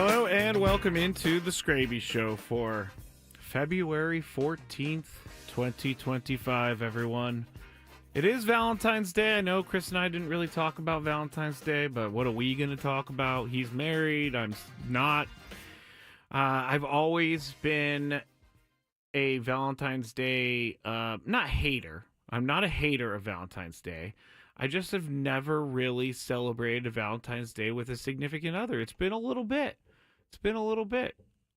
Hello and welcome into the Skraby Show for February 14th, 2025, everyone. It is Valentine's Day. I know Chris and I didn't really talk about Valentine's Day, but what are we going to talk about? He's married. I'm not. I've always been a Valentine's Day, not hater. I'm not a hater of Valentine's Day. I just have never really celebrated Valentine's Day with a significant other. It's been a little bit.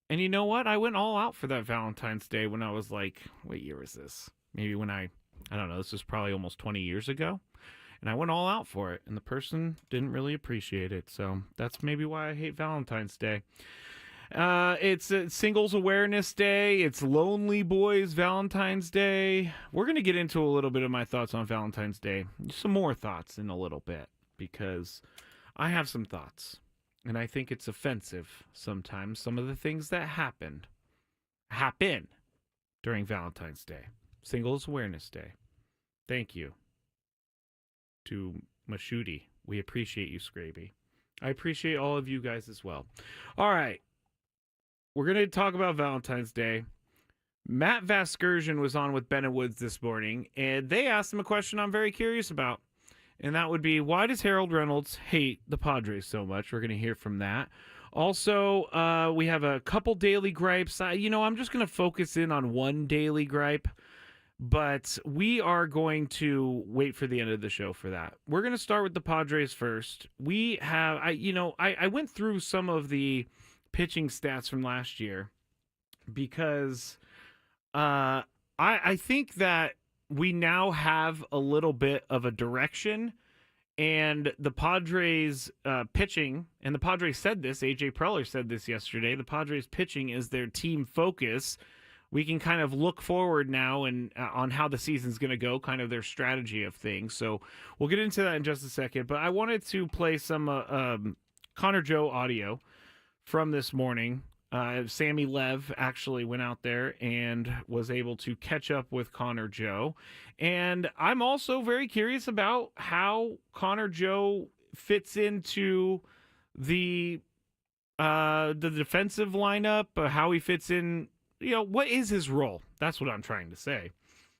And you know what? I went all out for that Valentine's Day when I was like, what year was this? Maybe when I don't know, this was probably almost 20 years ago. And I went all out for it, and the person didn't really appreciate it. So that's maybe why I hate Valentine's Day. It's Singles Awareness Day. It's Lonely Boys Valentine's Day. We're going to get into a little bit of my thoughts on Valentine's Day. Some more thoughts in a little bit, because I have some thoughts. And I think it's offensive sometimes, some of the things that happen during Valentine's Day. Singles Awareness Day. Thank you to Mashuti. We appreciate you, Skraby. I appreciate all of you guys as well. All right. We're going to talk about Valentine's Day. Matt Vasgersian was on with Ben and Woods this morning, and they asked him a question I'm very curious about. And that would be, why does Harold Reynolds hate the Padres so much? We're going to hear from that. Also, we have a couple daily gripes. I'm just going to focus in on one daily gripe, but we are going to wait for the end of the show for that. We're going to start with the Padres first. We have, I went through some of the pitching stats from last year because I think that we now have a little bit of a direction, and the Padres pitching, and the Padres said this, AJ Preller said this yesterday, the Padres pitching is their team focus. We can kind of look forward now and on how the season's going to go, kind of their strategy of things. So we'll get into that in just a second, but I wanted to play some Connor Joe audio from this morning. Sammy Lev actually went out there and was able to catch up with Connor Joe. And I'm also very curious about how Connor Joe fits into the defensive lineup, how he fits in, what is his role? That's what I'm trying to say.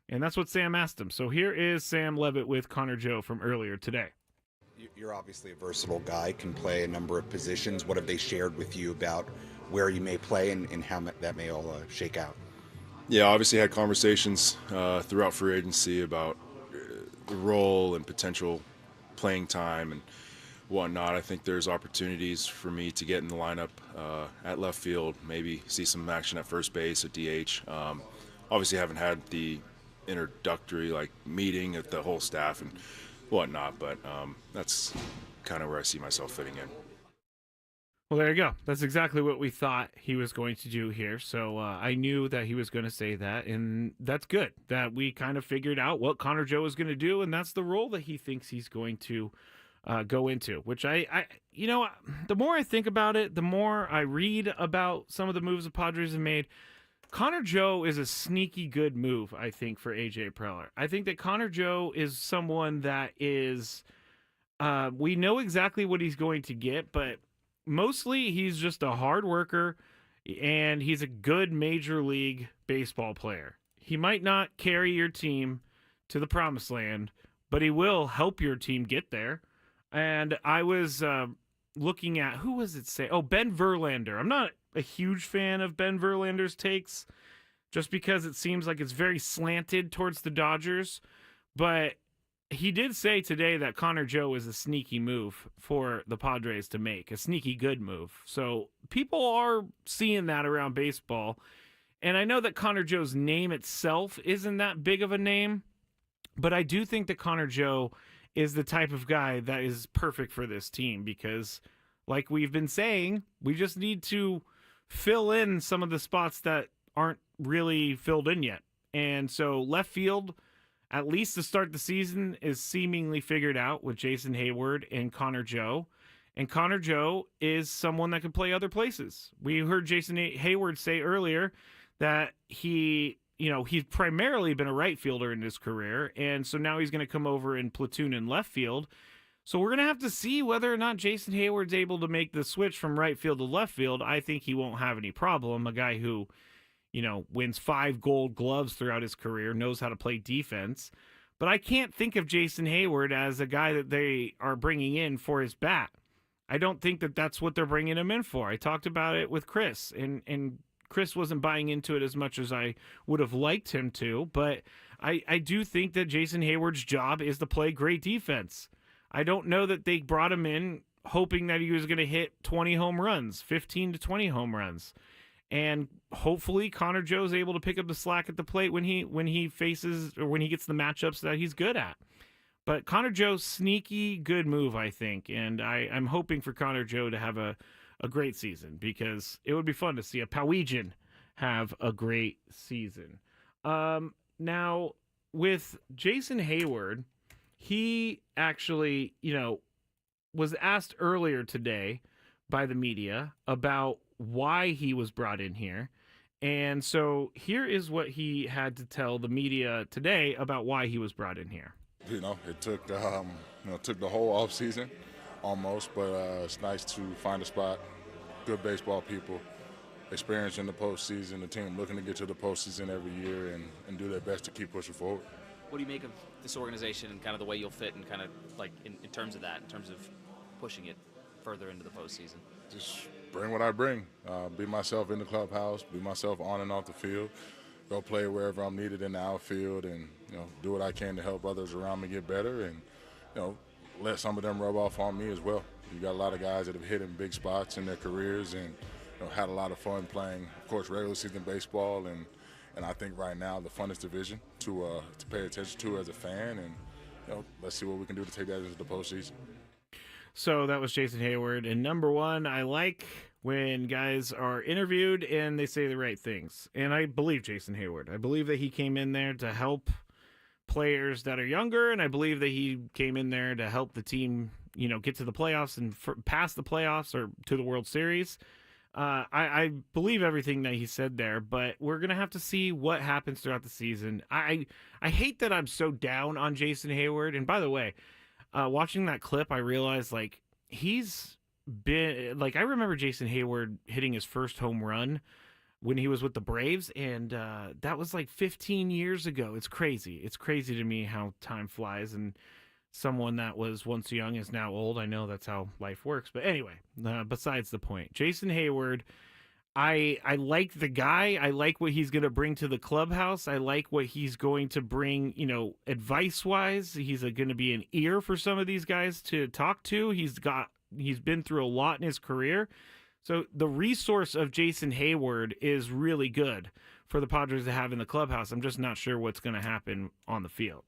And that's what Sam asked him. So here is Sam Levitt with Connor Joe from earlier today. You're obviously a versatile guy, can play a number of positions. What have they shared with you about where you may play and how that may all shake out? Yeah, obviously had conversations throughout free agency about the role and potential playing time and whatnot. I think there's opportunities for me to get in the lineup at left field, maybe see some action at first base, at DH. Obviously haven't had the introductory meeting of the whole staff and whatnot, but that's kind of where I see myself fitting in. Well, there you go. That's exactly what we thought he was going to do here. So I knew that he was going to say that, and that's good that we kind of figured out what Connor Joe is going to do, and that's the role that he thinks he's going to go into, which the more I think about it, the more I read about some of the moves the Padres have made. Connor Joe is a sneaky good move, I think, for AJ Preller. I think that Connor Joe is someone that is, we know exactly what he's going to get, but mostly he's just a hard worker, and he's a good Major League Baseball player. He might not carry your team to the promised land, but he will help your team get there. And I was looking at, who was it say? Oh, Ben Verlander. I'm not a huge fan of Ben Verlander's takes just because it seems like it's very slanted towards the Dodgers. But he did say today that Connor Joe is a sneaky move for the Padres to make, a sneaky good move. So people are seeing that around baseball. And I know that Connor Joe's name itself isn't that big of a name, but I do think that Connor Joe is the type of guy that is perfect for this team because, like we've been saying, we just need to fill in some of the spots that aren't really filled in yet. And so left field, at least to start the season, is seemingly figured out with Jason Hayward and Connor Joe. And Connor Joe is someone that can play other places. We heard Jason Hayward say earlier that he's primarily been a right fielder in his career, and so now he's going to come over and platoon in left field. So we're going to have to see whether or not Jason Hayward's able to make the switch from right field to left field. I think he won't have any problem. A guy who, wins 5 gold gloves throughout his career, knows how to play defense. But I can't think of Jason Hayward as a guy that they are bringing in for his bat. I don't think that that's what they're bringing him in for. I talked about it with Chris, and Chris wasn't buying into it as much as I would have liked him to. But I do think that Jason Hayward's job is to play great defense. I don't know that they brought him in hoping that he was going to hit 20 home runs, 15 to 20 home runs. And hopefully Connor Joe's able to pick up the slack at the plate when he faces, or when he gets the matchups that he's good at. But Connor Joe's sneaky good move, I think. And I'm hoping for Connor Joe to have a great season, because it would be fun to see a Powegian have a great season. Now, with Jason Hayward, he actually, was asked earlier today by the media about why he was brought in here. And so here is what he had to tell the media today about why he was brought in here. It took took the whole off season almost, but it's nice to find a spot, good baseball people, experience in the postseason, the team looking to get to the postseason every year and do their best to keep pushing forward. What do you make of this organization and kind of the way you'll fit, and kind of like in terms of that, in terms of pushing it further into the postseason? Just bring what I bring, be myself in the clubhouse, be myself on and off the field, go play wherever I'm needed in the outfield, and do what I can to help others around me get better, and let some of them rub off on me as well. You got a lot of guys that have hit in big spots in their careers and had a lot of fun playing, of course, regular season baseball, and I think right now the funnest division to pay attention to as a fan, and let's see what we can do to take that into the postseason. So that was Jason Hayward. And number one, I like when guys are interviewed and they say the right things. And I believe Jason Hayward. I believe that he came in there to help players that are younger, and I believe that he came in there to help the team, get to the playoffs and past the playoffs or to the World Series. I believe everything that he said there, but we're going to have to see what happens throughout the season. I hate that I'm so down on Jason Hayward. And by the way, watching that clip, I realized, he's been, I remember Jason Hayward hitting his first home run when he was with the Braves, and that was 15 years ago. It's crazy. It's crazy to me how time flies, and someone that was once young is now old. I know that's how life works. But anyway, besides the point, Jason Hayward, I like the guy. I like what he's going to bring to the clubhouse. I like what he's going to bring, advice-wise. He's going to be an ear for some of these guys to talk to. He's been through a lot in his career. So the resource of Jason Hayward is really good for the Padres to have in the clubhouse. I'm just not sure what's going to happen on the field.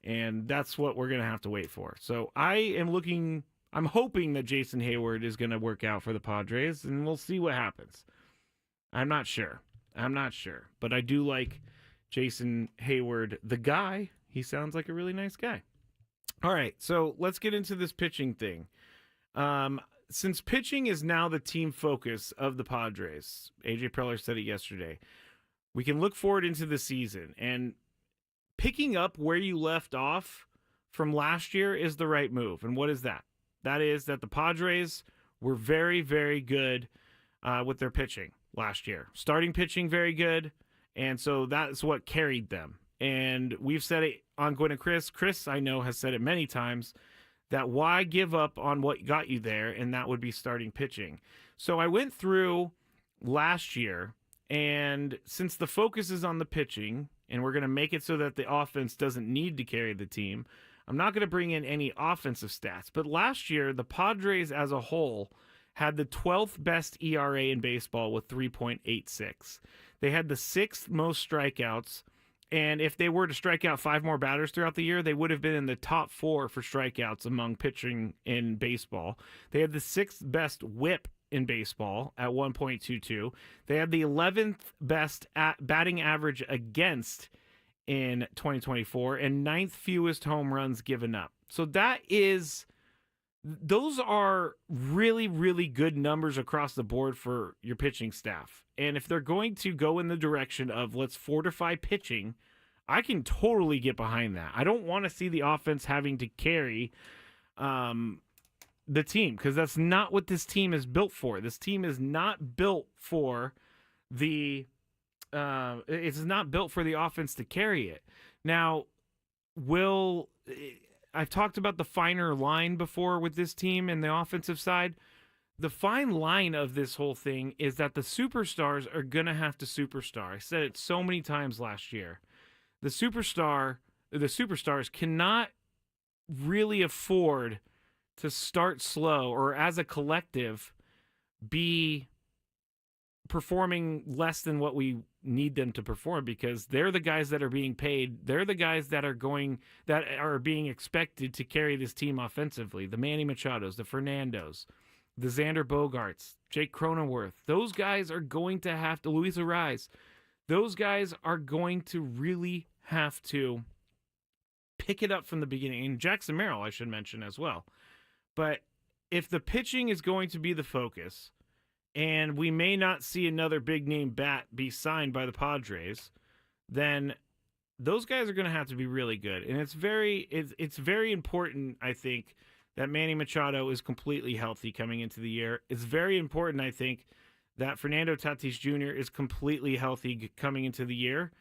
And that's what we're going to have to wait for. So I'm hoping that Jason Hayward is going to work out for the Padres, and we'll see what happens. I'm not sure. But I do like Jason Hayward, the guy. He sounds like a really nice guy. All right, so let's get into this pitching thing. Since pitching is now the team focus of the Padres, AJ Preller said it yesterday, we can look forward into the season. And picking up where you left off from last year is the right move. And what is that? That is that the Padres were very, very good with their pitching last year. Starting pitching, very good. And so that's what carried them. And we've said it on Gwen and Chris. Chris, I know, has said it many times, that why give up on what got you there, and that would be starting pitching. So I went through last year, and since the focus is on the pitching, and we're going to make it so that the offense doesn't need to carry the team, I'm not going to bring in any offensive stats. But last year, the Padres as a whole had the 12th best ERA in baseball with 3.86. They had the 6th most strikeouts, and if they were to strike out 5 more batters throughout the year, they would have been in the top 4 for strikeouts among pitching in baseball. They had the 6th best whip in baseball at 1.22. They had the 11th best batting average against in 2024 and 9th fewest home runs given up. So those are really, really good numbers across the board for your pitching staff. And if they're going to go in the direction of let's fortify pitching, I can totally get behind that. I don't want to see the offense having to carry the team, because that's not what this team is built for. This team is not built for the it's not built for the offense to carry it. Now, will I've talked about the finer line before with this team and the offensive side. The fine line of this whole thing is that the superstars are going to have to superstar. I said it so many times last year. The superstars cannot really afford to start slow or as a collective be performing less than what we need them to perform, because they're the guys that are being paid. They're the guys that are being expected to carry this team offensively. The Manny Machados, the Fernandos, the Xander Bogarts, Jake Cronenworth. Those guys are going to have to, Luis Arise, those guys are going to really have to pick it up from the beginning. And Jackson Merrill, I should mention as well. But if the pitching is going to be the focus, and we may not see another big name bat be signed by the Padres, then those guys are going to have to be really good. And it's very important, I think, that Manny Machado is completely healthy coming into the year. It's very important, I think, that Fernando Tatis Jr. is completely healthy coming into the year.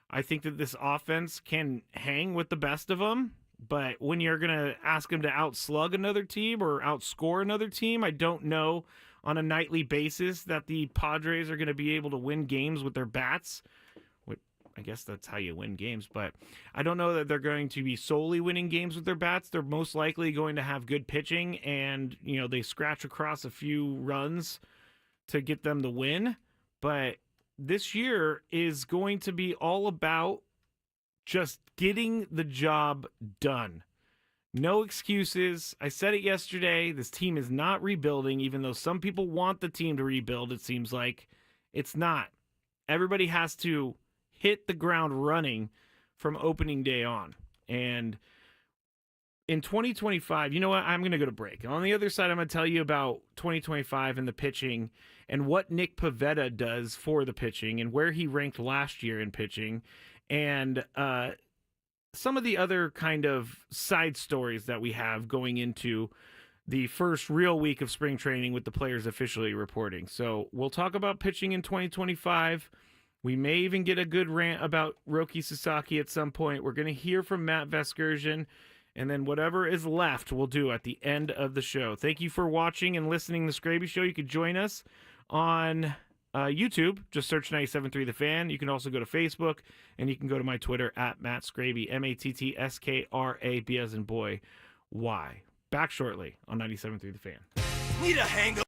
I think that this offense can hang with the best of them, but when you're going to ask them to outslug another team or outscore another team, I don't know on a nightly basis that the Padres are going to be able to win games with their bats. I guess that's how you win games, but I don't know that they're going to be solely winning games with their bats. They're most likely going to have good pitching, and they scratch across a few runs to get them the win. But this year is going to be all about just getting the job done. No excuses. I said it yesterday. This team is not rebuilding, even though some people want the team to rebuild. It seems like it's not. Everybody has to hit the ground running from opening day on. And in 2025, you know what? I'm going to go to break. And on the other side, I'm going to tell you about 2025 and the pitching and what Nick Pivetta does for the pitching and where he ranked last year in pitching, and some of the other kind of side stories that we have going into the first real week of spring training with the players officially reporting. So we'll talk about pitching in 2025. We may even get a good rant about Roki Sasaki at some point. We're going to hear from Matt Vasgersian, and then whatever is left we'll do at the end of the show. Thank you for watching and listening to the Skraby Show. You can join us on YouTube. Just search 97.3 The Fan. You can also go to Facebook, and you can go to my Twitter at Matt Skraby, MattsKraby, as in boy, Y. Back shortly on 97.3 The Fan. Need a hangover.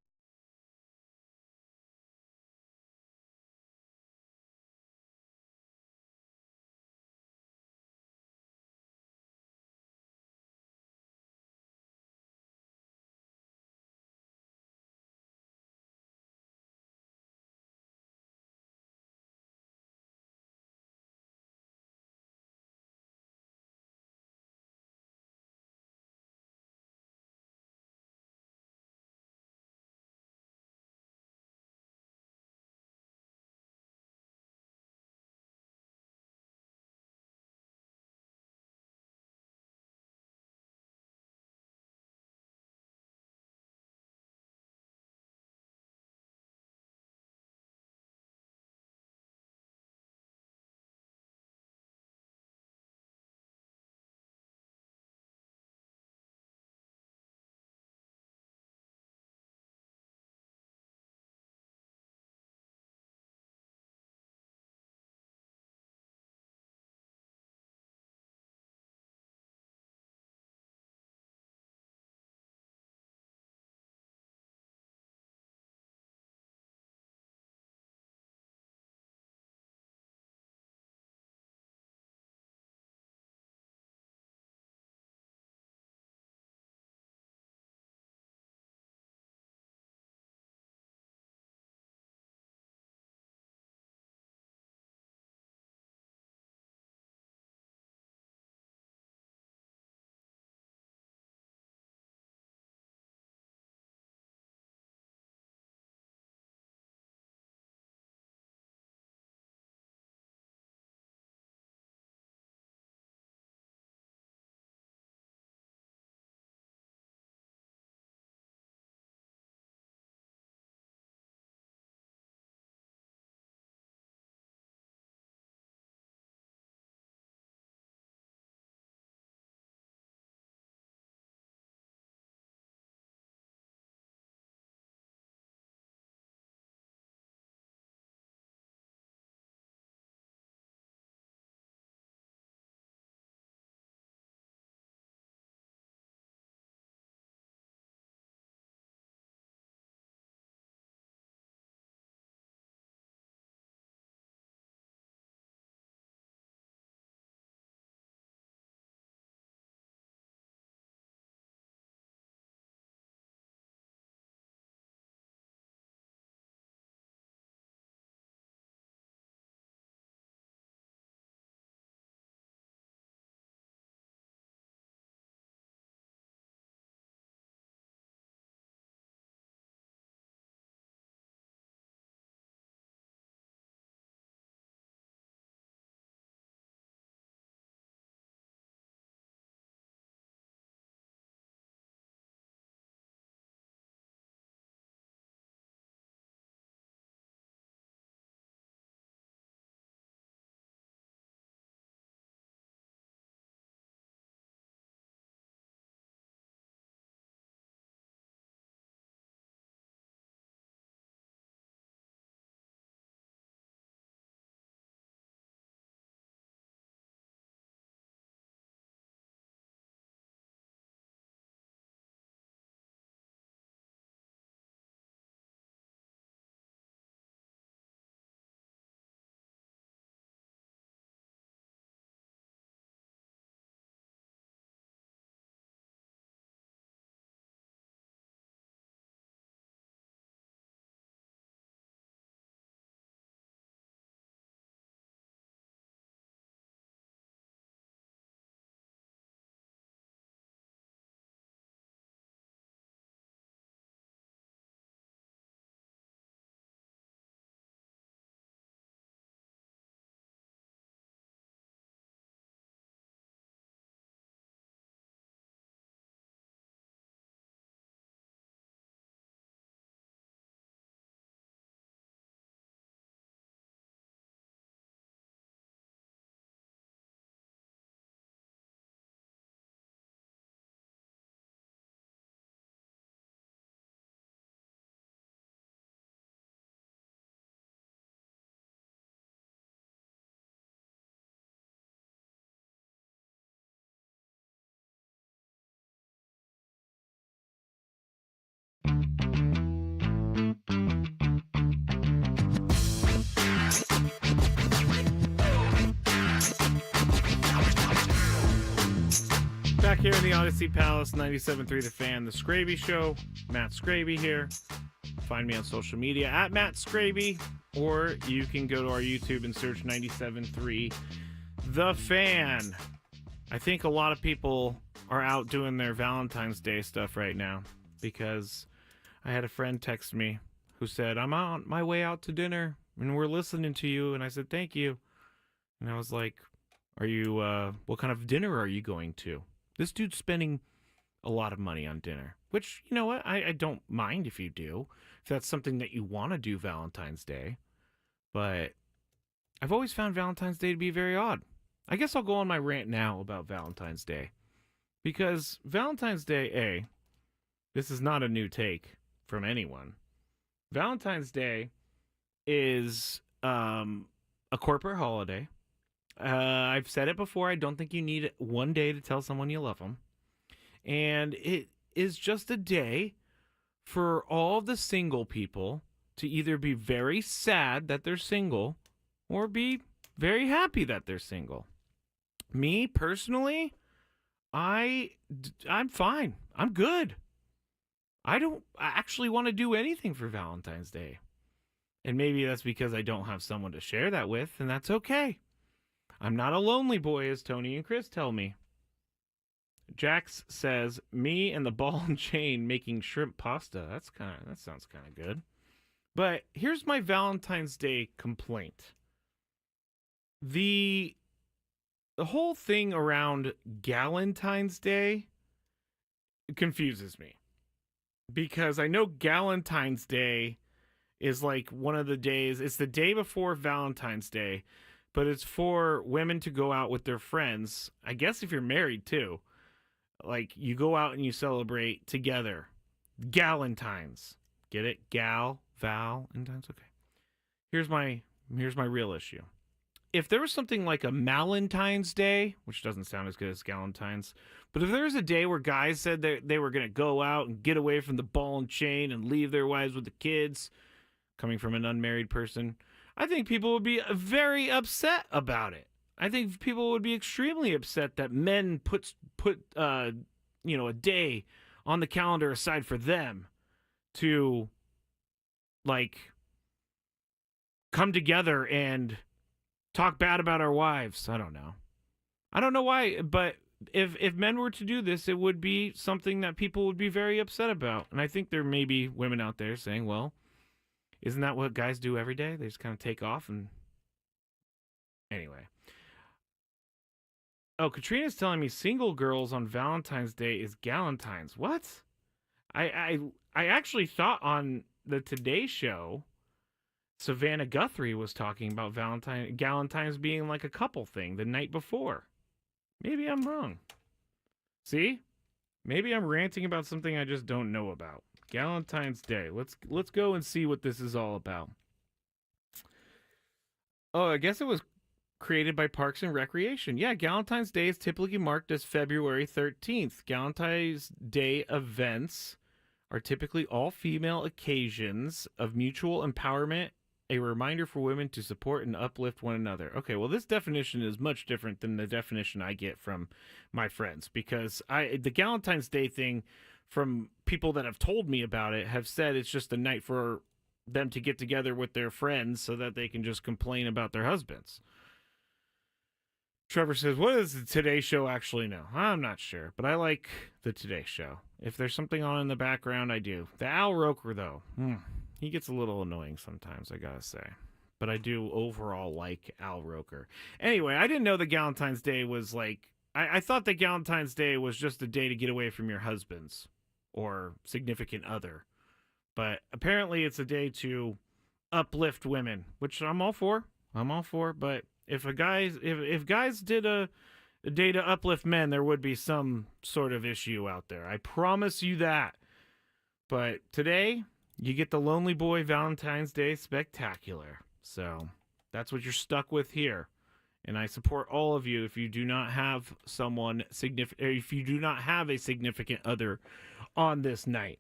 back here in the Odyssey Palace, 97.3 The Fan, The Skraby Show. Matt Skraby here. Find me on social media at Matt Skraby, or you can go to our YouTube and search 97.3 The Fan. I think a lot of people are out doing their Valentine's Day stuff right now, because I had a friend text me who said, I'm on my way out to dinner and we're listening to you. And I said, thank you. And I was like, what kind of dinner are you going to? This dude's spending a lot of money on dinner, which, you know what? I don't mind if you do, if that's something that you want to do Valentine's Day. But I've always found Valentine's Day to be very odd. I guess I'll go on my rant now about Valentine's Day. Because Valentine's Day, this is not a new take from anyone. Valentine's Day is a corporate holiday. I've said it before. I don't think you need one day to tell someone you love them. And it is just a day for all the single people to either be very sad that they're single or be very happy that they're single. Me, personally, I'm fine. I'm good. I don't actually want to do anything for Valentine's Day. And maybe that's because I don't have someone to share that with, and that's okay. I'm not a lonely boy, as Tony and Chris tell me. Jax says, me and the ball and chain making shrimp pasta. That sounds kind of good. But here's my Valentine's Day complaint. The whole thing around Galentine's Day confuses me. Because I know Galentine's Day is like one of the days, it's the day before Valentine's Day, but it's for women to go out with their friends. I guess if you're married too. Like, you go out and you celebrate together. Galentine's. Get it? Gal, Val, and times. Okay. Here's my real issue. If there was something like a Malentine's Day, which doesn't sound as good as Galentine's, but if there was a day where guys said that they were going to go out and get away from the ball and chain and leave their wives with the kids, coming from an unmarried person, I think people would be very upset about it. I think people would be extremely upset that men put a day on the calendar aside for them to, like, come together and talk bad about our wives. I don't know why, but if men were to do this, it would be something that people would be very upset about. And I think there may be women out there saying, well, isn't that what guys do every day? They just kind of take off and... Anyway. Oh, Katrina's telling me single girls on Valentine's Day is Galentine's. What? I actually thought on the Today Show, Savannah Guthrie was talking about Galentine's being like a couple thing the night before. Maybe I'm wrong. See? Maybe I'm ranting about something I just don't know about. Galentine's Day. Let's go and see what this is all about. Oh, I guess it was created by Parks and Recreation. Yeah, Galentine's Day is typically marked as February 13th. Galentine's Day events are typically all-female occasions of mutual empowerment, a reminder for women to support and uplift one another. Okay, well, this definition is much different than the definition I get from my friends, because the Galentine's Day thing, from people that have told me about it, have said it's just a night for them to get together with their friends so that they can just complain about their husbands. Trevor says, what does the Today Show actually know? I'm not sure, but I like the Today Show. If there's something on in the background, I do. The Al Roker, though, he gets a little annoying sometimes, I gotta say. But I do overall like Al Roker. Anyway, I didn't know that Galentine's Day was like... I thought that Galentine's Day was just a day to get away from your husbands or significant other. But apparently it's a day to uplift women, which I'm all for. But if guys did a day to uplift men, there would be some sort of issue out there. I promise you that. But today, you get the Lonely Boy Valentine's Day Spectacular. So that's what you're stuck with here. And I support all of you if you do not have if you do not have a significant other on this night.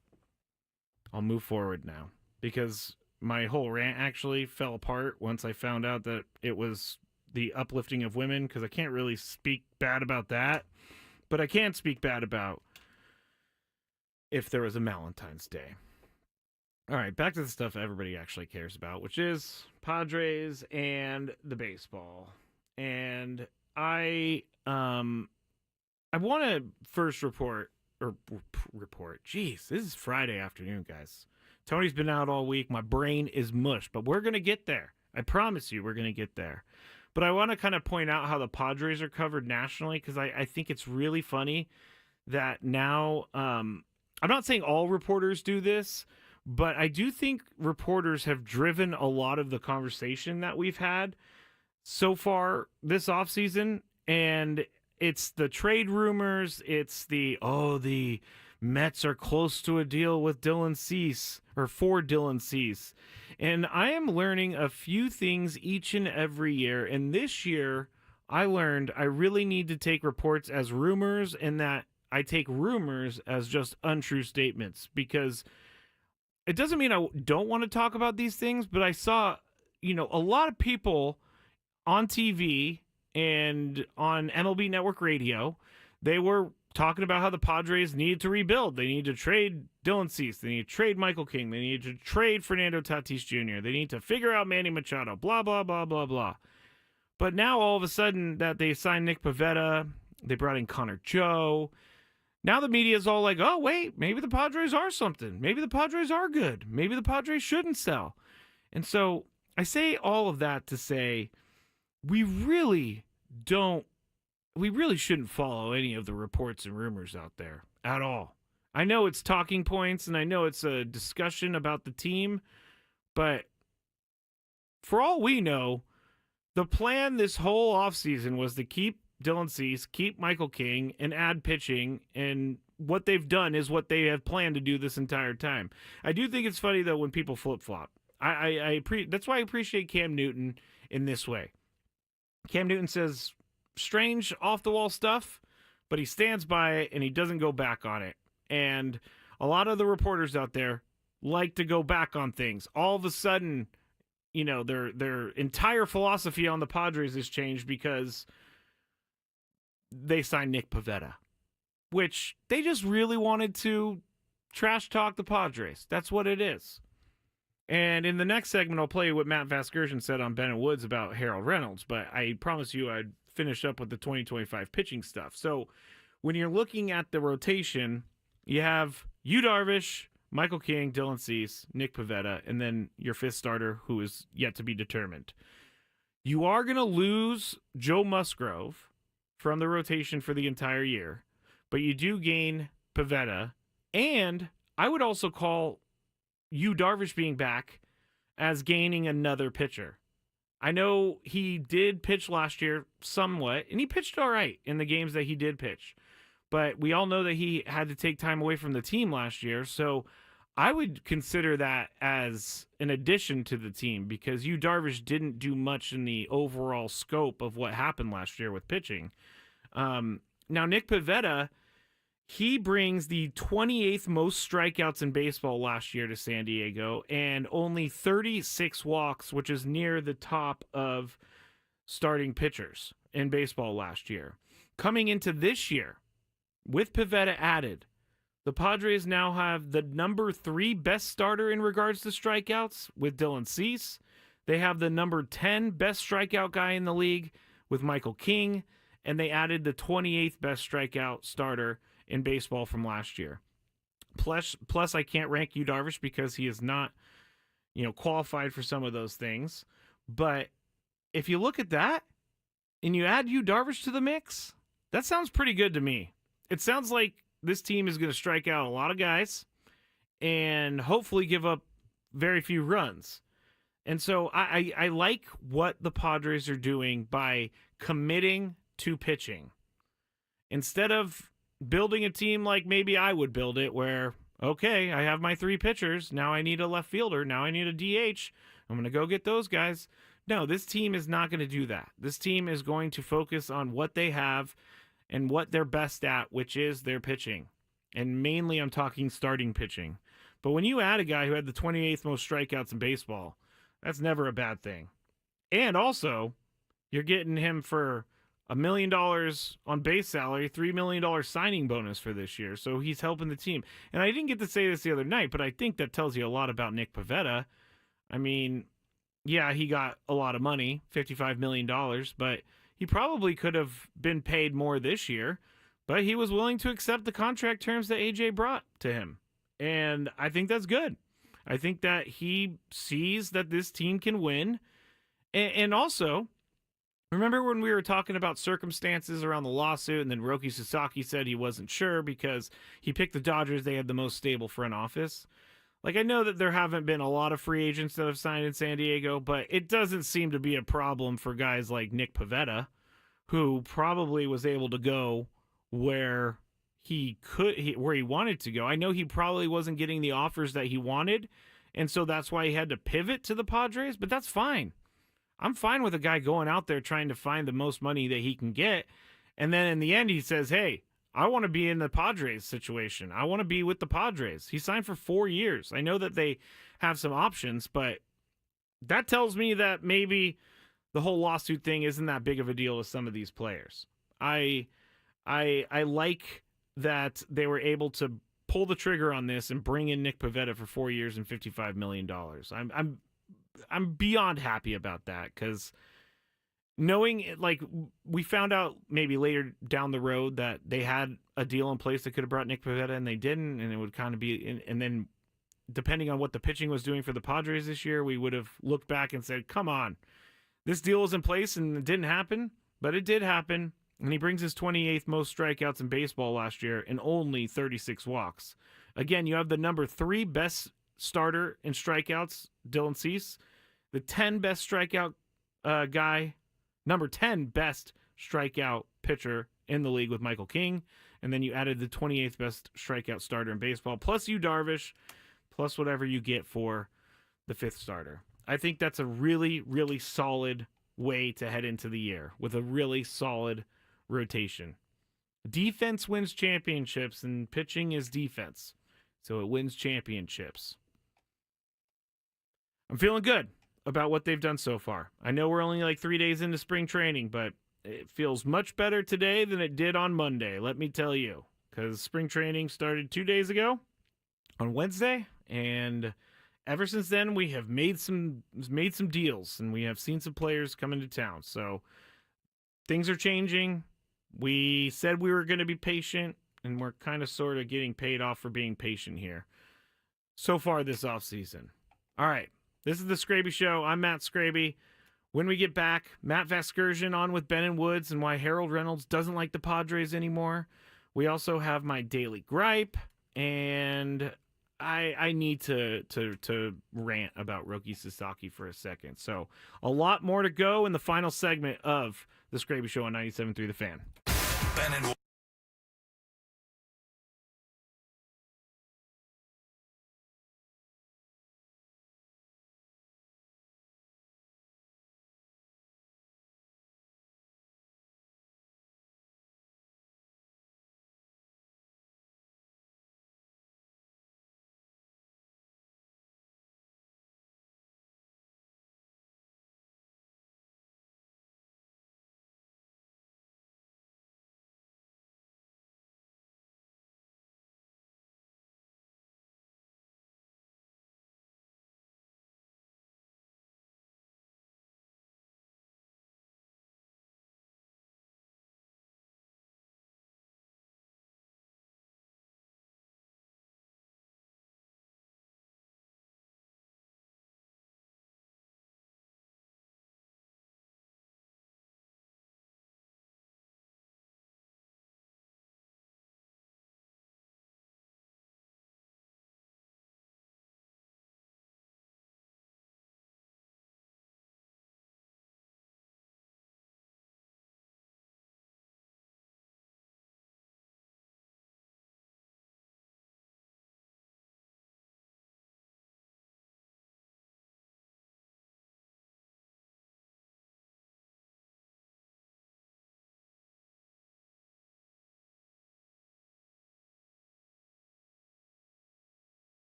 I'll move forward now, because my whole rant actually fell apart once I found out that it was the uplifting of women, because I can't really speak bad about that. But I can't speak bad about if there was a Valentine's Day. All right, back to the stuff everybody actually cares about, which is Padres and the baseball. And I want to first report. Jeez, this is Friday afternoon, guys. Tony's been out all week. My brain is mush, but we're going to get there. I promise you we're going to get there. But I want to kind of point out how the Padres are covered nationally, because I think it's really funny that now, I'm not saying all reporters do this, but I do think reporters have driven a lot of the conversation that we've had so far this offseason. And it's the trade rumors. It's the Mets are close to a deal with Dylan Cease, or for Dylan Cease. And I am learning a few things each and every year. And this year, I learned I really need to take reports as rumors, and that I take rumors as just untrue statements, because it doesn't mean I don't want to talk about these things, but I saw, a lot of people on TV and on MLB Network Radio, they were talking about how the Padres needed to rebuild. They need to trade Dylan Cease. They need to trade Michael King. They need to trade Fernando Tatis Jr. They need to figure out Manny Machado, blah, blah, blah, blah, blah. But now all of a sudden that they signed Nick Pivetta, they brought in Connor Joe. Now the media is all like, oh, wait, maybe the Padres are something. Maybe the Padres are good. Maybe the Padres shouldn't sell. And so I say all of that to say we really shouldn't follow any of the reports and rumors out there at all. I know it's talking points, and I know it's a discussion about the team, but for all we know, the plan this whole offseason was to keep Dylan Cease, keep Michael King, and add pitching, and what they've done is what they have planned to do this entire time. I do think it's funny, though, when people flip-flop. That's why I appreciate Cam Newton in this way. Cam Newton says strange, off-the-wall stuff, but he stands by it, and he doesn't go back on it. And a lot of the reporters out there like to go back on things. All of a sudden, their entire philosophy on the Padres has changed because they signed Nick Pivetta, which they just really wanted to trash talk the Padres. That's what it is. And in the next segment, I'll play you what Matt Vasgersian said on Ben and Woods about Harold Reynolds, but I promise you I'd finish up with the 2025 pitching stuff. So when you're looking at the rotation, you have Yu Darvish, Michael King, Dylan Cease, Nick Pivetta, and then your fifth starter, who is yet to be determined. You are going to lose Joe Musgrove from the rotation for the entire year, but you do gain Pivetta, and I would also call Yu Darvish being back as gaining another pitcher. I know he did pitch last year somewhat, and he pitched all right in the games that he did pitch. But we all know that he had to take time away from the team last year, so I would consider that as an addition to the team, because Yu Darvish didn't do much in the overall scope of what happened last year with pitching. Now, Nick Pivetta, he brings the 28th most strikeouts in baseball last year to San Diego, and only 36 walks, which is near the top of starting pitchers in baseball last year. Coming into this year, with Pivetta added, the Padres now have the number 3 best starter in regards to strikeouts with Dylan Cease. They have the number 10 best strikeout guy in the league with Michael King, and they added the 28th best strikeout starter in baseball from last year. Plus, I can't rank Yu Darvish because he is not, qualified for some of those things. But if you look at that and you add Yu Darvish to the mix, that sounds pretty good to me. It sounds like this team is going to strike out a lot of guys and hopefully give up very few runs. And so I like what the Padres are doing by committing to pitching. Instead of building a team like maybe I would build it, where, okay, I have my 3 pitchers. Now I need a left fielder. Now I need a DH. I'm going to go get those guys. No, this team is not going to do that. This team is going to focus on what they have and what they're best at, which is their pitching. And mainly I'm talking starting pitching. But when you add a guy who had the 28th most strikeouts in baseball, that's never a bad thing. And also, you're getting him for $1 million on base salary, $3 million signing bonus for this year. So he's helping the team. And I didn't get to say this the other night, but I think that tells you a lot about Nick Pivetta. I mean, yeah, he got a lot of money, $55 million, but he probably could have been paid more this year. But he was willing to accept the contract terms that AJ brought to him. And I think that's good. I think that he sees that this team can win. And also, remember when we were talking about circumstances around the lawsuit, and then Roki Sasaki said he wasn't sure because he picked the Dodgers. They had the most stable front office. Like, I know that there haven't been a lot of free agents that have signed in San Diego, but it doesn't seem to be a problem for guys like Nick Pivetta, who probably was able to go where where he wanted to go. I know he probably wasn't getting the offers that he wanted, and so that's why he had to pivot to the Padres, but that's fine. I'm fine with a guy going out there trying to find the most money that he can get, and then in the end he says, hey, I want to be in the Padres situation. I want to be with the Padres. He signed for 4 years. I know that they have some options, but that tells me that maybe the whole lawsuit thing isn't that big of a deal with some of these players. I like that they were able to pull the trigger on this and bring in Nick Pivetta for 4 years and $55 million. I'm beyond happy about that, because knowing, like, we found out maybe later down the road that they had a deal in place that could have brought Nick Pivetta, and they didn't, and it would kind of be, and then depending on what the pitching was doing for the Padres this year, we would have looked back and said, come on, this deal was in place and it didn't happen, but it did happen. And he brings his 28th most strikeouts in baseball last year and only 36 walks. Again, you have the number 3 best starter in strikeouts, Dylan Cease, the 10 best strikeout guy, number 10 best strikeout pitcher in the league with Michael King, and then you added the 28th best strikeout starter in baseball, plus Yu Darvish, plus whatever you get for the 5th starter. I think that's a really, really solid way to head into the year, with a really solid rotation. Defense wins championships, and pitching is defense, so it wins championships. I'm feeling good about what they've done so far. I know we're only like 3 days into spring training, but it feels much better today than it did on Monday, let me tell you, because spring training started 2 days ago on Wednesday, and ever since then we have made some deals, and we have seen some players come into town. So things are changing. We said we were going to be patient, and we're kind of sort of getting paid off for being patient here so far this offseason. All right, this is the Skraby Show. I'm Matt Skraby. When we get back, Matt Vasgersian on with Ben and Woods and why Harold Reynolds doesn't like the Padres anymore. We also have my daily gripe, and I need to rant about Roki Sasaki for a second. So a lot more to go in the final segment of the Skraby Show on 97.3 The Fan. Ben and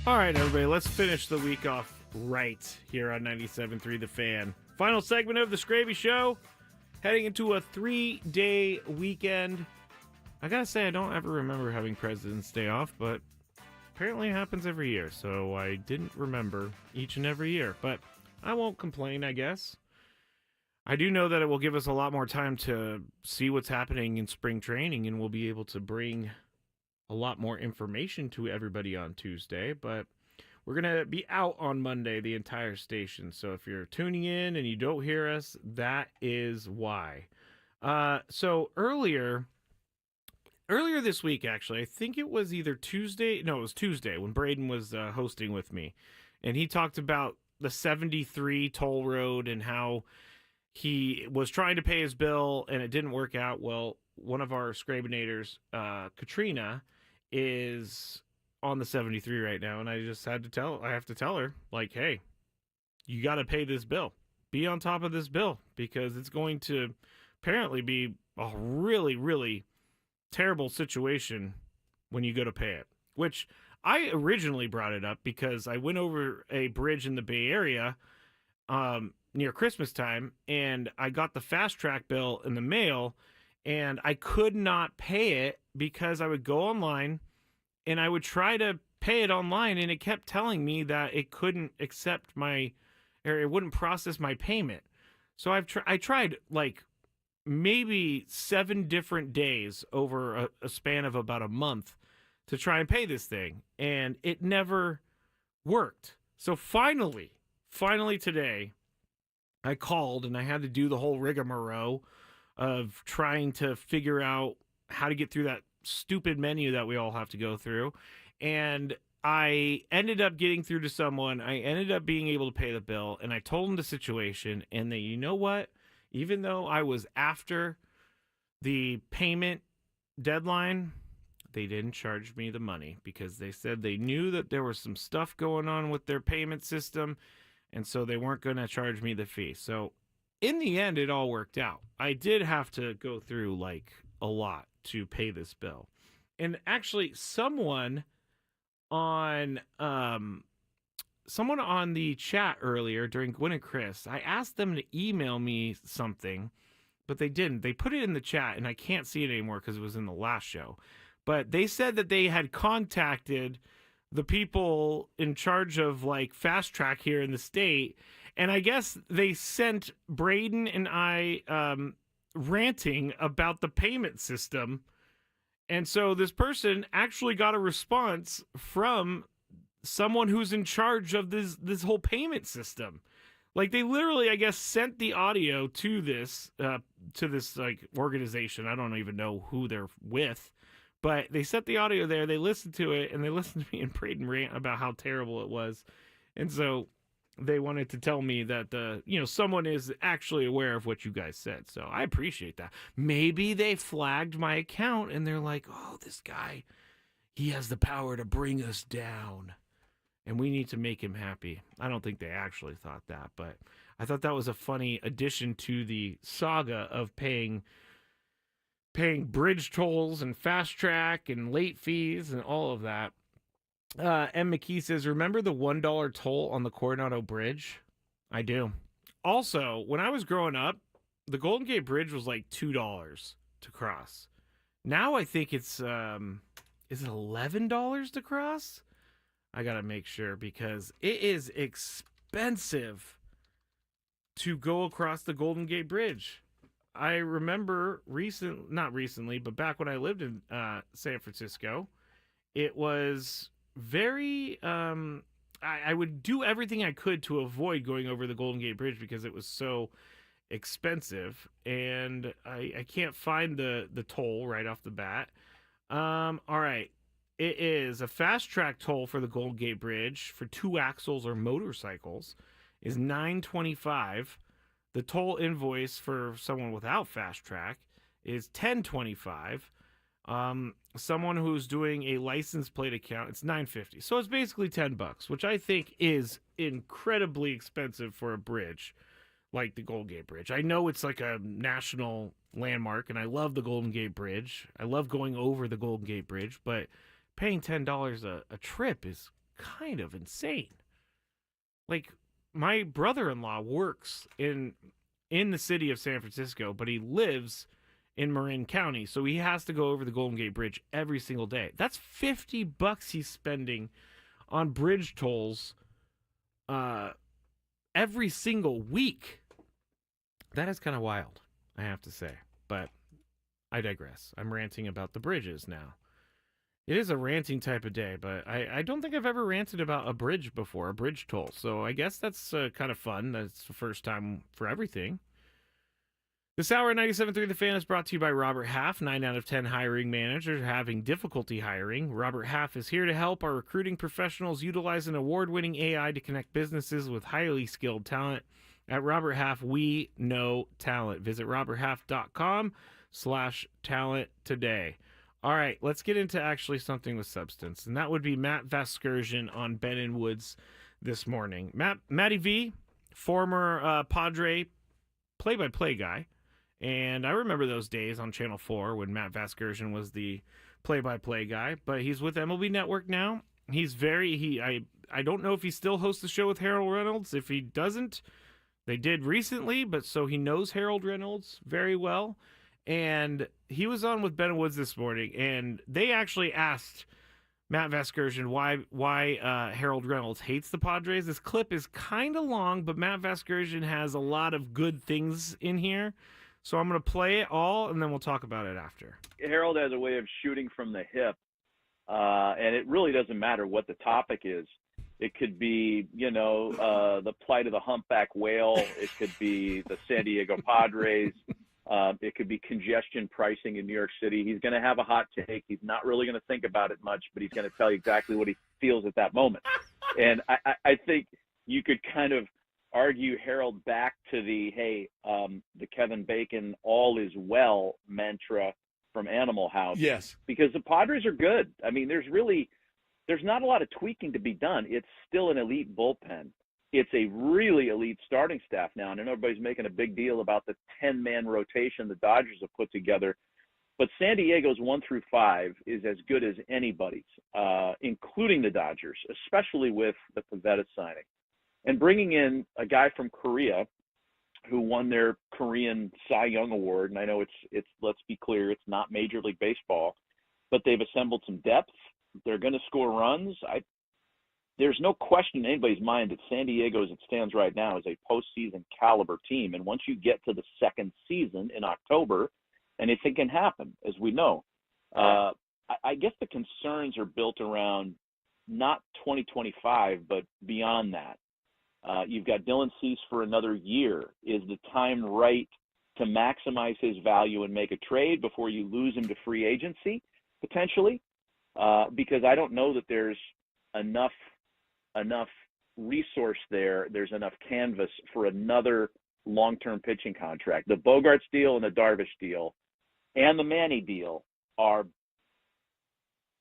All right, everybody, let's finish the week off right here on 97.3 The Fan. Final segment of the Skraby Show, heading into a 3-day weekend. I gotta say, I don't ever remember having President's Day off, but apparently it happens every year, so I didn't remember each and every year. But I won't complain, I guess. I do know that it will give us a lot more time to see what's happening in spring training, and we'll be able to bring a lot more information to everybody on Tuesday. But we're going to be out on Monday, the entire station. So if you're tuning in and you don't hear us, that is why. So earlier this week, actually, I think it was either Tuesday. No, it was Tuesday when Braden was hosting with me. And he talked about the 73 toll road and how he was trying to pay his bill and it didn't work out. Well, one of our Skrabinators, Katrina, is on the 73 right now. And I have to tell her, like, hey, you got to pay this bill. Be on top of this bill because it's going to apparently be a really, really terrible situation when you go to pay it. Which I originally brought it up because I went over a bridge in the Bay Area near Christmas time, and I got the fast track bill in the mail, and I could not pay it because I would go online and I would try to pay it online, and it kept telling me that it couldn't accept or it wouldn't process my payment. So I tried like maybe 7 different days over a span of about a month to try and pay this thing, and it never worked. So finally today, I called and I had to do the whole rigmarole of trying to figure out how to get through that stupid menu that we all have to go through. And I ended up getting through to someone. I ended up being able to pay the bill, and I told them the situation. And they, you know what? Even though I was after the payment deadline, they didn't charge me the money because they said they knew that there was some stuff going on with their payment system. And so they weren't going to charge me the fee. So in the end, it all worked out. I did have to go through like a lot to pay this bill. And actually someone on the chat earlier during Gwen and Chris, I asked them to email me something, but they didn't. They put it in the chat and I can't see it anymore because it was in the last show. But they said that they had contacted the people in charge of like fast track here in the state, and I guess they sent Braden and I ranting about the payment system, and so this person actually got a response from someone who's in charge of this whole payment system. Like they literally, I guess, sent the audio to this like organization. I don't even know who they're with. But they set the audio there, they listened to it, and they listened to me and Braden rant about how terrible it was. And so they wanted to tell me that someone is actually aware of what you guys said. So I appreciate that. Maybe they flagged my account and they're like, oh, this guy, he has the power to bring us down. And we need to make him happy. I don't think they actually thought that, but I thought that was a funny addition to the saga of paying bridge tolls and fast track and late fees and all of that. M. McKee says, remember the $1 toll on the Coronado Bridge? I do. Also, when I was growing up, the Golden Gate Bridge was like $2 to cross. Now I think it's, is it $11 to cross? I gotta make sure because it is expensive to go across the Golden Gate Bridge. I remember not recently, but back when I lived in San Francisco, it was very, I would do everything I could to avoid going over the Golden Gate Bridge because it was so expensive, and I can't find the toll right off the bat. All right. It is a fast track toll for the Golden Gate Bridge for 2 axles or motorcycles is $9.25. The toll invoice for someone without fast track is $10.25. Someone who's doing a license plate account, it's $9.50. So it's basically $10, which I think is incredibly expensive for a bridge like the Golden Gate Bridge. I know it's like a national landmark, and I love the Golden Gate Bridge. I love going over the Golden Gate Bridge, but paying $10 a trip is kind of insane. Like, my brother-in-law works in the city of San Francisco, but he lives in Marin County, so he has to go over the Golden Gate Bridge every single day. That's $50 he's spending on bridge tolls every single week. That is kind of wild, I have to say. But I digress. I'm ranting about the bridges now. It is a ranting type of day, but I don't think I've ever ranted about a bridge before, a bridge toll. So I guess that's kind of fun. That's the first time for everything. This hour at 97.3 The Fan is brought to you by Robert Half. 9 out of 10 hiring managers are having difficulty hiring. Robert Half is here to help our recruiting professionals utilize an award-winning AI to connect businesses with highly skilled talent. At Robert Half, we know talent. Visit roberthalf.com/talent today. All right, let's get into actually something with substance, and that would be Matt Vasgersian on Ben and Woods this morning. Matty V, former Padre play-by-play guy, and I remember those days on Channel 4 when Matt Vasgersian was the play-by-play guy, but he's with MLB Network now. I don't know if he still hosts the show with Harold Reynolds. If he doesn't, they did recently, but so he knows Harold Reynolds very well. And he was on with Ben and Woods this morning, and they actually asked Matt Vasgersian why Harold Reynolds hates the Padres. This clip is kind of long, but Matt Vasgersian has a lot of good things in here. So I'm going to play it all, and then we'll talk about it after. Harold has a way of shooting from the hip, and it really doesn't matter what the topic is. It could be, the plight of the humpback whale. It could be the San Diego Padres. It could be congestion pricing in New York City. He's going to have a hot take. He's not really going to think about it much, but he's going to tell you exactly what he feels at that moment. And I think you could kind of argue Harold back to the Kevin Bacon all is well mantra from Animal House. Yes. Because the Padres are good. I mean, there's not a lot of tweaking to be done. It's still an elite bullpen. It's a really elite starting staff now. And I know everybody's making a big deal about the 10-man rotation the Dodgers have put together. But San Diego's 1 through 5 is as good as anybody's, including the Dodgers, especially with the Pivetta signing. And bringing in a guy from Korea who won their Korean Cy Young Award. And I know it's let's be clear, it's not Major League Baseball, but they've assembled some depth. They're going to score runs. There's no question in anybody's mind that San Diego, as it stands right now, is a postseason caliber team. And once you get to the second season in October, anything can happen, as we know. I guess the concerns are built around not 2025, but beyond that. You've got Dylan Cease for another year. Is the time right to maximize his value and make a trade before you lose him to free agency, potentially? Because I don't know that there's enough resource there. There's enough canvas for another long-term pitching contract. The Bogarts deal and the Darvish deal and the Manny deal are,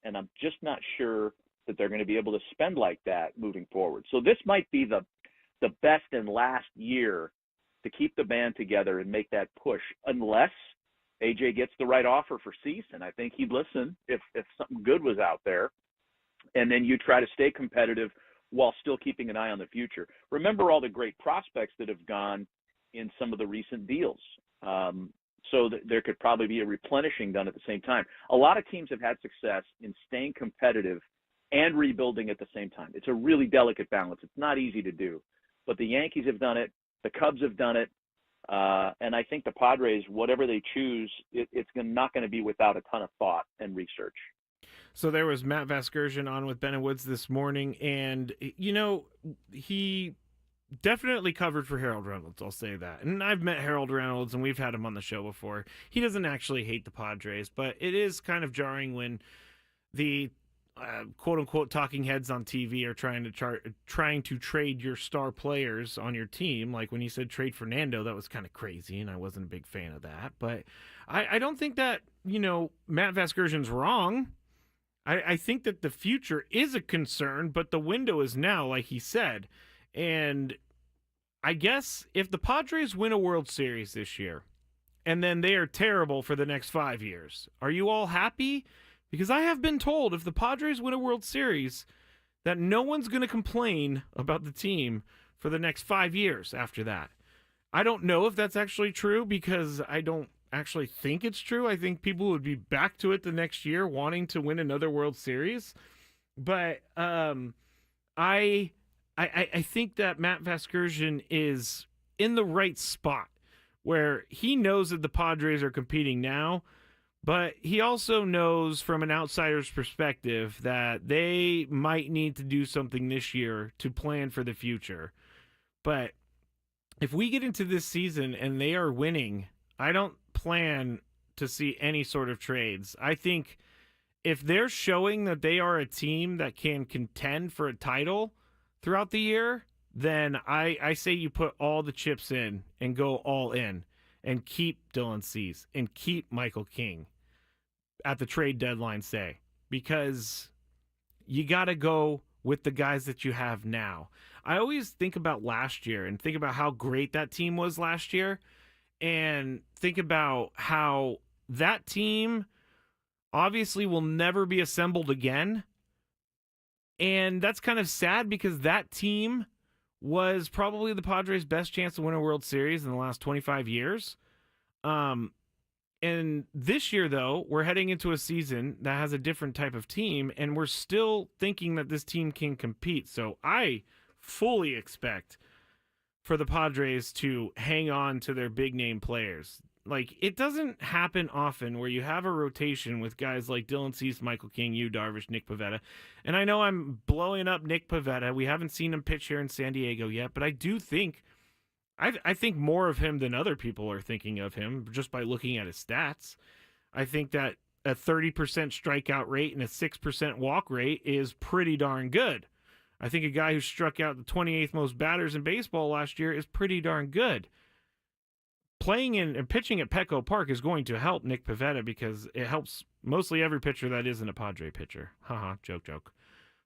and I'm just not sure that they're going to be able to spend like that moving forward. So this might be the best and last year to keep the band together and make that push, unless AJ gets the right offer for Cease, and I think he'd listen if something good was out there. And then you try to stay competitive while still keeping an eye on the future. Remember all the great prospects that have gone in some of the recent deals. So that there could probably be a replenishing done at the same time. A lot of teams have had success in staying competitive and rebuilding at the same time. It's a really delicate balance. It's not easy to do. But the Yankees have done it. The Cubs have done it. And I think the Padres, whatever they choose, it's not going to be without a ton of thought and research. So there was Matt Vasgersian on with Ben and Woods this morning, and, he definitely covered for Harold Reynolds, I'll say that. And I've met Harold Reynolds, and we've had him on the show before. He doesn't actually hate the Padres, but it is kind of jarring when the quote-unquote talking heads on TV are trying to trade your star players on your team. Like when he said trade Fernando, that was kind of crazy, and I wasn't a big fan of that. But I don't think that, Matt Vasgersian's wrong. I think that the future is a concern, but the window is now, like he said. And I guess if the Padres win a World Series this year, and then they are terrible for the next 5 years, are you all happy? Because I have been told if the Padres win a World Series, that no one's going to complain about the team for the next 5 years after that. I don't know if that's actually true because I don't actually think it's true. I think people would be back to it the next year wanting to win another World Series. But I think that Matt Vasgersian is in the right spot where he knows that the Padres are competing now, but he also knows from an outsider's perspective that they might need to do something this year to plan for the future. But if we get into this season and they are winning, I don't plan to see any sort of trades. I think if they're showing that they are a team that can contend for a title throughout the year, then I say you put all the chips in and go all in and keep Dylan Cease and keep Michael King at the trade deadline, say, because you got to go with the guys that you have now. I always think about last year and think about how great that team was last year and think about how that team obviously will never be assembled again. And that's kind of sad because that team was probably the Padres' best chance to win a World Series in the last 25 years. And this year, though, we're heading into a season that has a different type of team, and we're still thinking that this team can compete. So I fully expect for the Padres to hang on to their big-name players. Like, it doesn't happen often where you have a rotation with guys like Dylan Cease, Michael King, Yu Darvish, Nick Pivetta. And I know I'm blowing up Nick Pivetta. We haven't seen him pitch here in San Diego yet, but I do think I think more of him than other people are thinking of him just by looking at his stats. I think that a 30% strikeout rate and a 6% walk rate is pretty darn good. I think a guy who struck out the 28th most batters in baseball last year is pretty darn good. Playing in and pitching at Petco Park is going to help Nick Pivetta because it helps mostly every pitcher that isn't a Padre pitcher. Haha, joke.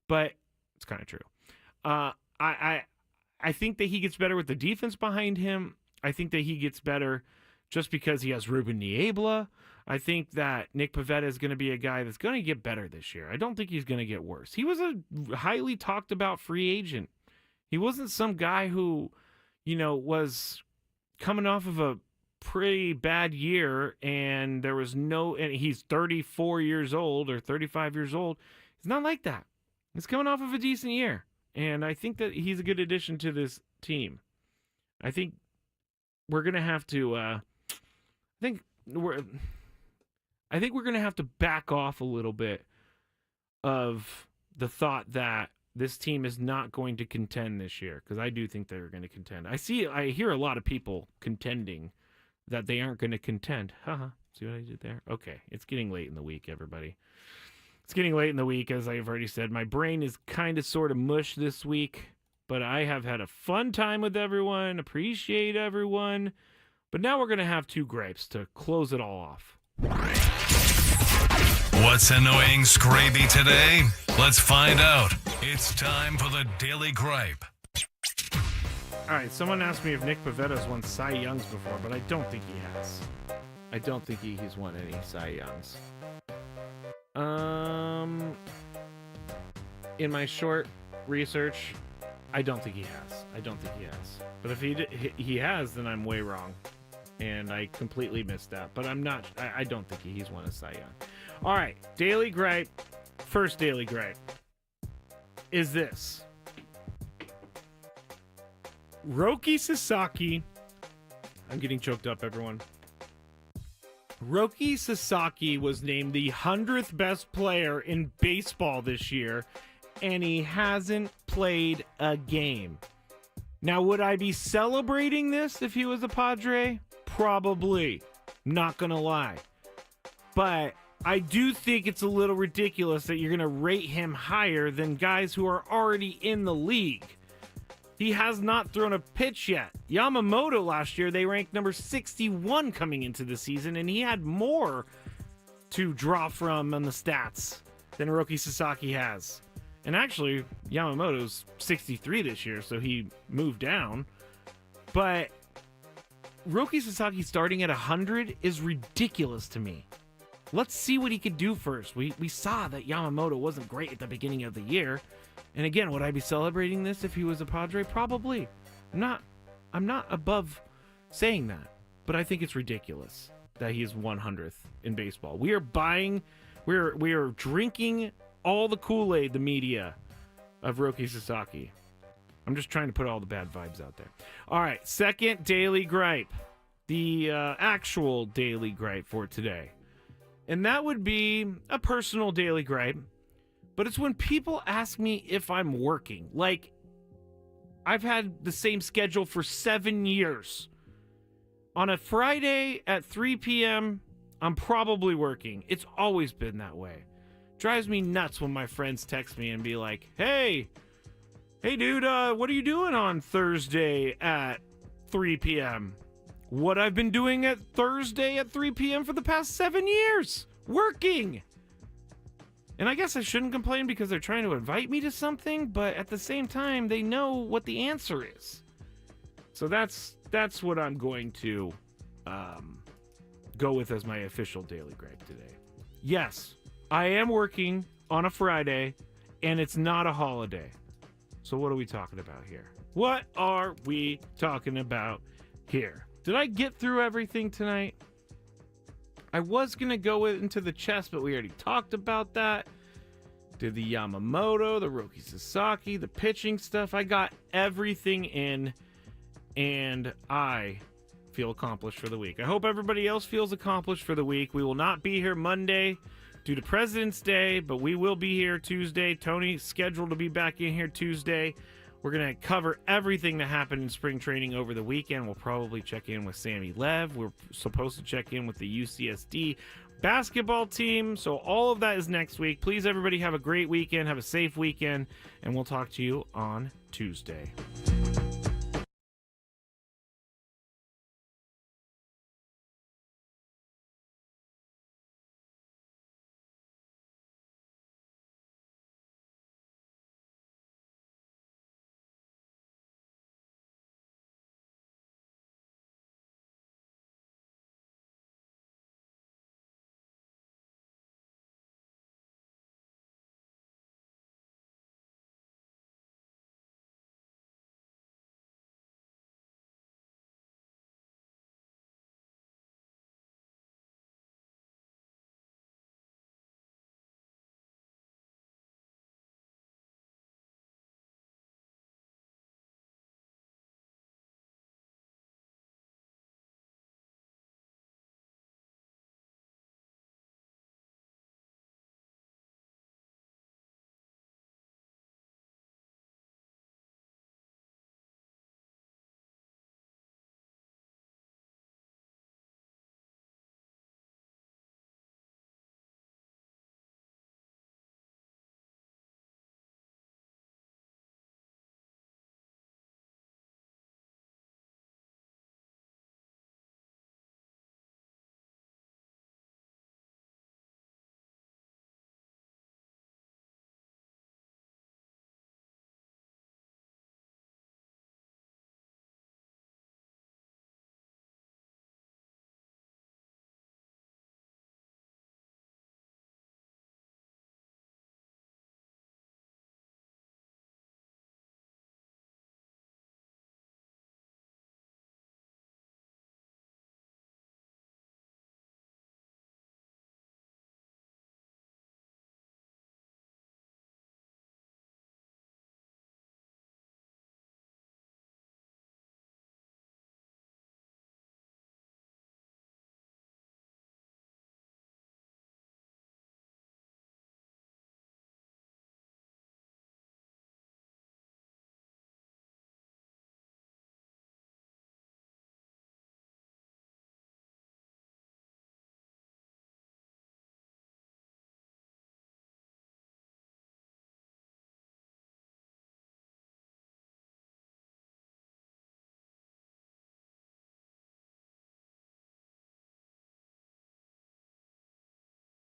But it's kind of true. I think that he gets better with the defense behind him. I think that he gets better just because he has Ruben Niebla. I think that Nick Pivetta is going to be a guy that's going to get better this year. I don't think he's going to get worse. He was a highly talked about free agent. He wasn't some guy who, was coming off of a pretty bad year and and he's 34 years old or 35 years old. It's not like that. He's coming off of a decent year. And I think that he's a good addition to this team. I think we're going to have to, I think we're going to have to back off a little bit of the thought that this team is not going to contend this year, because I do think they're going to contend. I hear a lot of people contending that they aren't going to contend. Haha, see what I did there? Okay, it's getting late in the week, everybody. It's getting late in the week, as I've already said. My brain is kind of sort of mush this week, but I have had a fun time with everyone, appreciate everyone. But now we're going to have two gripes to close it all off. What's annoying Skraby today? Let's find out. It's time for the Daily Gripe. All right, someone asked me if Nick Pavetta's won Cy Youngs before, but I don't think he has. I don't think he's won any Cy Youngs. In my short research, I don't think he has. But if he has, then I'm way wrong. And I completely missed that. But I don't think he's won a Cy Young. All right, Daily Gripe. First Daily Gripe is this. Roki Sasaki. I'm getting choked up, everyone. Roki Sasaki was named the 100th best player in baseball this year, and he hasn't played a game. Now, would I be celebrating this if he was a Padre? Probably. Not gonna lie. But I do think it's a little ridiculous that you're gonna rate him higher than guys who are already in the league. He has not thrown a pitch yet. Yamamoto last year, they ranked number 61 coming into the season, and he had more to draw from on the stats than Roki Sasaki has. And actually, Yamamoto's 63 this year, so he moved down. But Roki Sasaki starting at 100 is ridiculous to me. Let's see what he could do first. We saw that Yamamoto wasn't great at the beginning of the year. And again, would I be celebrating this if he was a Padre? Probably. I'm not above saying that, but I think it's ridiculous that he is 100th in baseball. We are drinking all the Kool-Aid, the media, of Roki Sasaki. I'm just trying to put all the bad vibes out there. All right, second daily gripe. The actual daily gripe for today. And that would be a personal daily gripe. But it's when people ask me if I'm working. Like, I've had the same schedule for 7 years. On a Friday at 3 p.m., I'm probably working. It's always been that way. Drives me nuts when my friends text me and be like, hey dude, what are you doing on Thursday at 3 p.m.? What I've been doing at Thursday at 3 p.m. for the past 7 years. Working. And I guess I shouldn't complain because they're trying to invite me to something, but at the same time, they know what the answer is. So that's what I'm going to go with as my official daily gripe today. Yes, I am working on a Friday, and it's not a holiday. So what are we talking about here? What are we talking about here? Did I get through everything tonight? I was going to go into the chess, but we already talked about that. Did the Yamamoto, the Roki Sasaki, the pitching stuff. I got everything in, and I feel accomplished for the week. I hope everybody else feels accomplished for the week. We will not be here Monday due to President's Day, but we will be here Tuesday. Tony's scheduled to be back in here Tuesday. We're going to cover everything that happened in spring training over the weekend. We'll probably check in with Sammy Lev. We're supposed to check in with the UCSD basketball team. So all of that is next week. Please, everybody, have a great weekend. Have a safe weekend. And we'll talk to you on Tuesday.